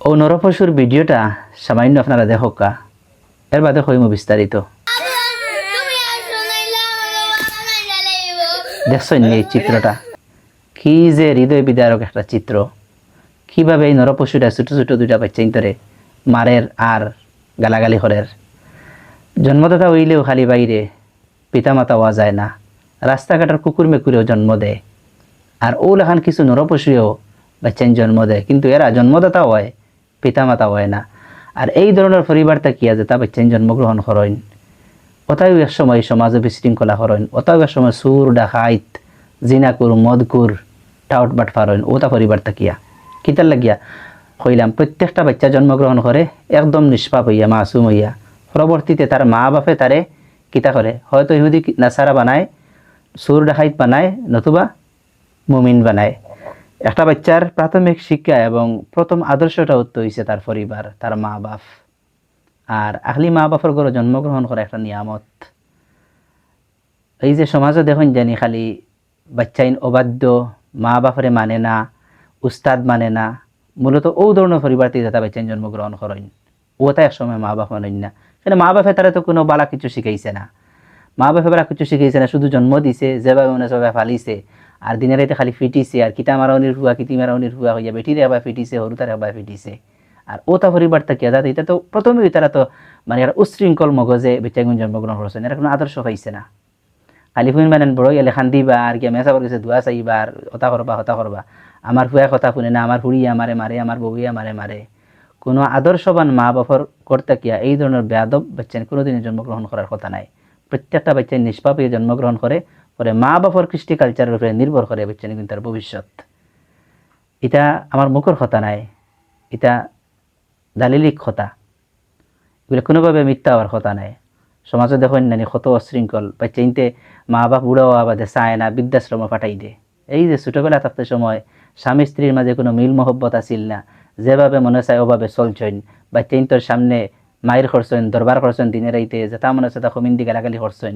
ও নরপশুর ভিডিওটা সামান্য আপনারা দেখোকা, এর বাদে হইমু বিস্তারিত। দেখছেন এই চিত্রটা, কি যে হৃদয় বিদারক একটা চিত্র। কিভাবে এই নরপশুটা ছোট ছোট দুইটা বাচ্চা ইন্তরে মারের আর গালাগালি করের। জন্মদাতা হইলেও খালি বাইরে, পিতামাতা হওয়া যায় না, রাস্তাঘাটের কুকুর মেকুরেও জন্ম দেয়। আর ও লেখান কিছু নরপশুও বাচ্চাইন জন্ম দেয়, কিন্তু এরা জন্মদাতা হয়, পিতামাতা হয় না। আর এই ধরনের পরিবারটা কি আছে, তা বাচ্চাইন জন্মগ্রহণ করেন, ওটাও এক সময় সমাজে বিশৃঙ্খলা করেন, ওটাও এক সময় সুর ডাকাইত জিনাকুর মদকুর টাউট বাট ফারেন, ওটা পরিবারটা কিয়া কিতার লাগিয়া কইলাম। প্রত্যেকটা বাচ্চা জন্মগ্রহণ করে একদম নিষ্পাপ হইয়া, মাসুম হইয়া। পরবর্তীতে তার মা বাপে তারে কিতা করে, হয়তো ইহুদি নাসারা বানায়, সুর ডাকাইত বানায়, নতুবা মুমিন বানায়। একটা বাচ্চার প্রাথমিক শিক্ষা এবং প্রথম আদর্শটা উত্তর হইছে তার পরিবার, তার মা বাপ। আর আহলি মা বাপের ঘরে জন্মগ্রহণ করা একটা নিয়ামত। এই যে সমাজে দেখুন জানি খালি বাচ্চাইন অবাধ্য, মা বাপরে মানে না, উস্তাদ মানে না, মূলত ও ধরনের পরিবার থেকে তারা বাচ্চাইন জন্মগ্রহণ করেন, ওটা এক সময় মা বাপ মানেন না। কিন্তু মা বাপে তারা তো কোনো বালা কিছু শিখাইছে না, মা বাপে বালা কিছু শিখাইছে না, শুধু জন্ম দিছে, যেভাবে মনে সেভাবে ফালিছে। আর দিনের রাইতে খালি ফিটিছে, আর কিতা মারাউনির হুয়া কিতি মারাউনির হুয়া হইয়া বেটিরে একবার ফিটিছে, হরুতার একবার ফিটিছে। আর ওটা পরিবারটা কি দাদা, এটা তো প্রথমেই তারা তো মানে একটা উশৃঙ্খল মগজে বেচাগুন জন্মগ্রহণ করছেন, এরা কোনো আদর্শ পাইছে না। খালি ফুন মানে বড় এলে খান দিবা আর কি মেসা করছে দোয়া চাইবা আর হতা করবা হতা করবা। আমার ফুয়া কথা শুনে না, আমার হুড়িয়া মারে মারে, আমার বউয়া মারে মারে। কোনো আদর্শবান মা বাপর করতে কিয়া এই ধরনের বেয়াদব বাচ্চা কোনোদিনই জন্মগ্রহণ করার কথা নাই। প্রত্যেকটা বাচ্চা নিষ্পাপ হয়ে জন্মগ্রহণ করে, পরে মা বাপর কৃষ্টি কালচারের উপরে নির্ভর করে বাচ্চা কিন্তু তার ভবিষ্যৎ। এটা আমার মুখের কথা নাই, এটা দালিলিক কথা, এগুলো কোনোভাবে মিথ্যা হওয়ার কথা নাই। সমাজে দেখেন নানি কত অশৃঙ্খল বাচ্চা ইনতে মা বাপ বুড়ো আবাদে চায় না, বৃদ্ধাশ্রমে পাঠাই দে। এই যে ছোটোবেলা থাকতে সময় স্বামী স্ত্রীর মাঝে কোনো মিল মহব্বত আসিল না, যেভাবে মনে চায় ওভাবে চলছেন। বাচ্চা ইন্তর সামনে মায়ের করছেন, দরবার করছেন, দিনে রাইতে যেটা মনে হচ্ছে তা কমিন্দি গালাগালি করছেন।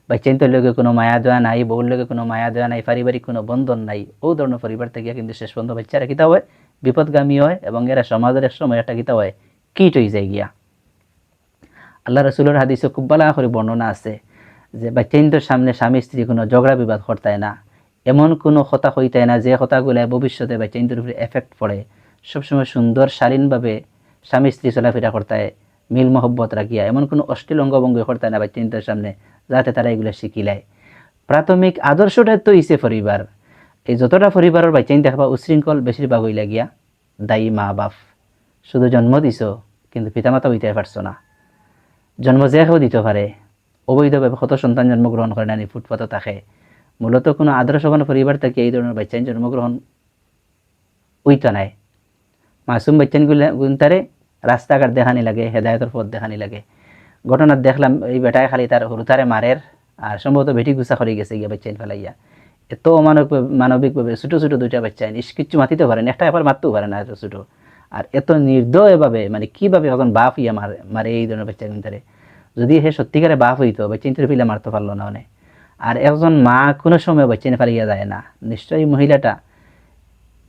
বাচ্চা ইন্তর লগে কোনো মায়া দেওয়া নাই, বউর লগে কোনো মায়া দেওয়া নাই, পারিবারিক কোনো বন্ধন নাই। ও ধরনের পরিবার থেকে কিন্তু শেষ পর্যন্ত বাচ্চারা কিতা হয়, বিপদগামী হয়, এবং এরা সমাজের এক সময় একটা কিতা হয়, কিট হয়ে যায় গিয়া। আল্লাহ রসুলের হাদিসে খুব ভালো করে বর্ণনা আছে যে বাচ্চাইনদের সামনে স্বামী স্ত্রী কোনো ঝগড়া বিবাদ করতায় না, এমন কোনো কথা হইতায় না যে কথাগুলো ভবিষ্যতে বাচ্চাইনদের উপরে এফেক্ট পড়ে। সবসময় সুন্দর শালীনভাবে স্বামী স্ত্রী চলাফেরা করতায়, মিল মহব্বত রাখিয়া, এমন কোনো অশ্লীল অঙ্গভঙ্গি করতায় না বাচ্চাইনদের সামনে, যাতে তারা এগুলো শিখিলায়। প্রাথমিক আদর্শটা তো ইসে পরিবার। এই যতটা পরিবারের বাচ্চাইন দেখবা উশৃঙ্খল বেশিরভাগ হইলা গিয়া দায়ী মা বাপ। শুধু জন্ম দিছ কিন্তু পিতামাতা হইতে পারছো না। জন্ম যে কেউ দিতে পারে, অবৈধভাবে কত সন্তান জন্মগ্রহণ করে নানি ফুটপাতে থাকে। মূলত কোনো আদর্শবান পরিবার থেকে এই ধরনের বাচ্চাইন জন্মগ্রহণ উইতো নাই। মাসুম বাচ্চাইন গুনতারে রাস্তাঘাট দেখানি লাগে, হেদায়তের পথ দেখানি লাগে। ঘটনা দেখলাম এই বেটায় খালি তার হরুতারে মারের, আর সম্ভবত বেটি গুছা করে গেছে গিয়া বাচ্চাইন ফেলাইয়া। এত মানবিকভাবে ছোটো ছোটো দুইটা বাচ্চাইন কিচ্ছু মাতিতে পারে না, একটা এবার মারতেও পারে না এত ছোটো। আর এত নির্দয়ভাবে মানে কীভাবে এখন বাপ ইয়া মারে এই ধরনের বাচ্চা চিন্তারে। যদি সে সত্যিকারে বাপ হইতো বাচ্চা চিন্তার ফিলে মারতে পারলো না অনেক। আর একজন মা কোনো সময় বাচ্চা ফেলিয়া যায় না। নিশ্চয়ই মহিলাটা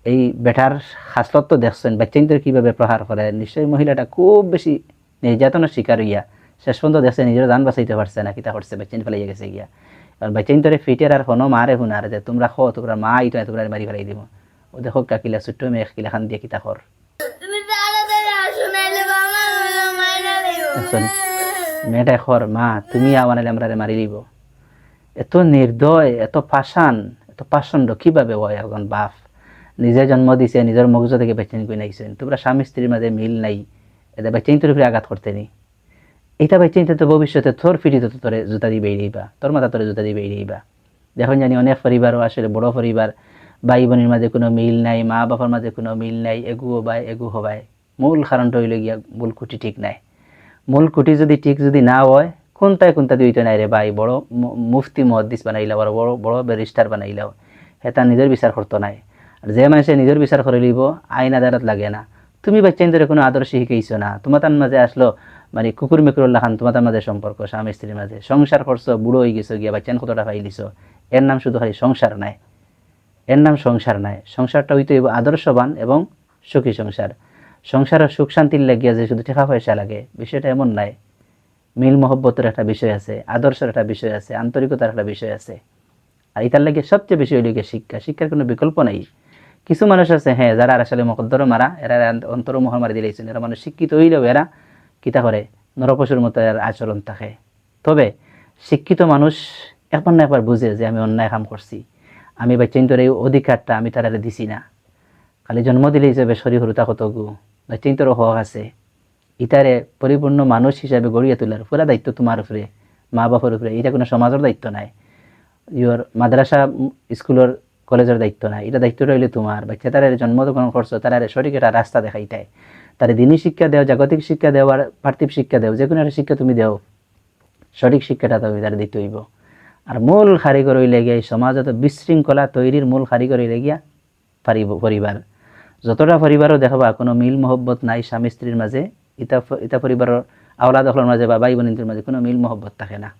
এই বেটার হাসলত তো দেখছেন, বাচ্চা চিন্তার কীভাবে প্রহার করে। নিশ্চয়ই মহিলাটা খুব বেশি নির্যাতনের শিকার হইয়া শেষ পর্যন্ত দেখছে নিজের জান বাঁচাইতে পারছে না, কিতা করছে বাচ্চা ফেলাইয়া গেছে গিয়া। আর বাচ্চা চিন্তারে ফিটের আর হনো মারে হুনার যে তোমরা খো, তোমরা মা ইটো তোমরা বাড়ি ফেলাই দিব। ও দেখো কাকিলা ছোট্ট মেয়ে কিলা খান দিয়ে কিতা কর। মেয়েটা খর মা তুমি আওয়ানালে আমরা মারি দিব। এত নির্দয়, এত পাষাণ, এত পাষণ্ড কিভাবে হয় একজন বাপ। নিজে জন্ম দিছে, নিজের মগজ থেকে বেচেন কই নাইছেন, তোমরা স্বামী স্ত্রীর মাঝে মিল নাই, এটা বেচেন তোর উপরে আঘাত করতে নি। এটা বেচেন তো ভবিষ্যতে তোর ফিরিত তোরে জুতা দিয়ে বেরিয়েবা, তোর মাথা তোরে জুতা দিয়ে বেরিয়েবা। দেখুন জানি অনেক পরিবারও আসলে বড় পরিবার, ভাই বোনের মাঝে কোনো মিল নাই, মা বাবার মাঝে কোনো মিল নাই, এগু হবায় এগু হবায়। মূল কারণটা হইল গিয়া মূল কুটি ঠিক নাই। মূল কুটি যদি ঠিক যদি না হয়, কোনটা দিইতো নাই রে ভাই, বড় মুফতি মুহাদ্দিস বানাইলা, বড় বড় বড় ব্যারিস্টার বানাইলাও, হেতা নিজের বিচার করতো নাই। আর যে মানুষে নিজের বিচার করে লিব, আইন আদালত লাগে না। তুমি বাচ্চাইন ধরে কোনো আদর্শ শিখাইছো না, তোমার তার মাঝে আসলো মানে কুকুর মেকুরুল্লাহ খান, তোমার তার মাঝে সম্পর্ক স্বামী স্ত্রীর মাঝে, সংসার করছো, বুড়ো হয়ে গেছো গিয়া বাচ্চান কতটা পাইলিছো। এর নাম শুধু খালি সংসার নাই, এর নাম সংসার নাই। সংসারটা হইতে আদর্শবান এবং সুখী সংসার। সংসারের সুখ শান্তির লাগিয়া যে শুধু টাকা পয়সা লাগে, বিষয়টা এমন নাই। মিল মহব্বতের একটা বিষয় আছে, আদর্শের একটা বিষয় আছে, আন্তরিকতার একটা বিষয় আছে। আর এটার লাগে সবচেয়ে বেশি হইলে শিক্ষা। শিক্ষার কোনো বিকল্প নাই। কিছু মানুষ আছে হ্যাঁ, যারা আসলে মকদ্দর মারা, এরা অন্তর মোহর মারি দিলেছেন, এরা মানুষ শিক্ষিত হইলেও এরা কিতা করে, নরপশুর মতো এর আচরণ থাকে। তবে শিক্ষিত মানুষ একবার না একবার বুঝে যে আমি অন্যায় কাম করছি, আমি বাচ্চাইন্তর এই অধিকারটা আমি তারা দিছি না। খালি জন্ম দিলে হিসেবে শরীর হরুতা কতগু বাচ্চাইন্তরও হক আছে। ইটারে পরিপূর্ণ মানুষ হিসাবে গড়িয়ে তোলার পুরা দায়িত্ব তোমার উপরে, মা বাবার উপরে। এটা কোনো সমাজের দায়িত্ব নাই, ইয়োর মাদ্রাসা স্কুলের কলেজের দায়িত্ব নাই। এটা দায়িত্ব রইলে তোমার। বাচ্চা তারা জন্মগ্রহণ করছো, তারা সঠিক একটা রাস্তা দেখাইটাই, তারা দিনই শিক্ষা দেও, জাগতিক শিক্ষা দেও, আর পার্থিব শিক্ষা দেও, যে কোনো একটা শিক্ষা তুমি দেও, সঠিক শিক্ষাটা তুমি তারা দিতে হইব। আর মূল কারিগর হইলে গিয়া এই সমাজত বিশৃঙ্খলা তৈরির মূল কারিগর হইলে গিয়া পরিবার। যতটা পরিবারও দেখবা কোনো মিল মহব্বত নাই স্বামী স্ত্রীর মাঝে, ইতা পরিবারের আওলাদ হলের মাঝে বা ভাই বোনের মাঝে কোনো মিল মহব্বত থাকে না,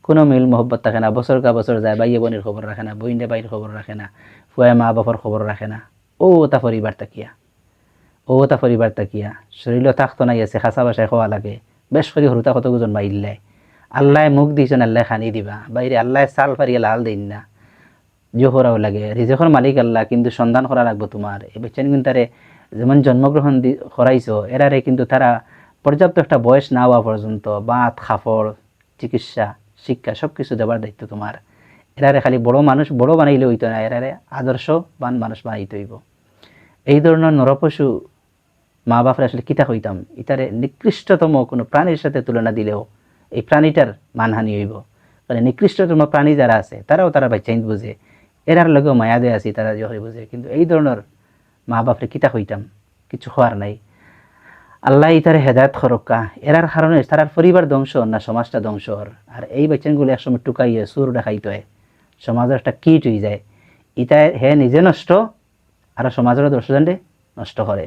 কোনো মিল মহব্বত থাকে না। বছর কা বছর যায়, ভাইয়ে বোনের খবর রাখে না, বইনে বাইরের খবর রাখে না, ফুয়া মা বাবার খবর রাখে না। তা পরিবার তাকিয়া, তা পরিবার তাকিয়া শরীরও থাকতো নাই আছে, খাসা বাসায় খাওয়া লাগে, বেশ করে হরুতা কতজন মাইল্লাই। আল্লাহ মুখ দিয়েছেন, আল্লাহ খানি দিবা, বাইরে আল্লাহ চাল ফারিয়ে লাল দিন না, জোহরাও লাগে। রিজেকর মালিক আল্লাহ, কিন্তু সন্ধান করা লাগবে তোমার। এই বেচান কিন্তু তারে যেমন জন্মগ্রহণ করাইছো, এরারে কিন্তু তারা পর্যাপ্ত একটা বয়স না হওয়া পর্যন্ত বাত খাফড় চিকিৎসা শিক্ষা সব কিছু দেওয়ার দায়িত্ব তোমার। এরারে খালি বড় মানুষ বড় বানাইলে হইতো না, এরারে আদর্শবান মানুষ বানাইতে হইব। এই ধরনের নরপশু মা বাপরা আসলে কিতা হইতাম, ইতারে নিকৃষ্টতম কোনো প্রাণীর সাথে তুলনা দিলেও এই প্রাণীটার মানহানি হইব। কারণ নিকৃষ্টতম প্রাণী যারা আছে তারা বাচ্চাইন বুঝে, এরার লগেও মায়া দেয় আছে, তারা যখন বুঝে। কিন্তু এই ধরনের মা বাপরে কিতা হইতাম, কিছু হওয়ার নাই। আল্লাহ ইতারে হেদায়ত খরক্কা। এরার কারণে তারার পরিবার ধ্বংস না সমাজটা ধ্বংস। আর এই বাচ্চাগুলো একসময় টুকাইয়ে সুর দেখাইতে হয়, সমাজের একটা কিট হয়ে যায়। ইটা হে নিজে নষ্ট আর সমাজের দর্শকজনকে নষ্ট করে।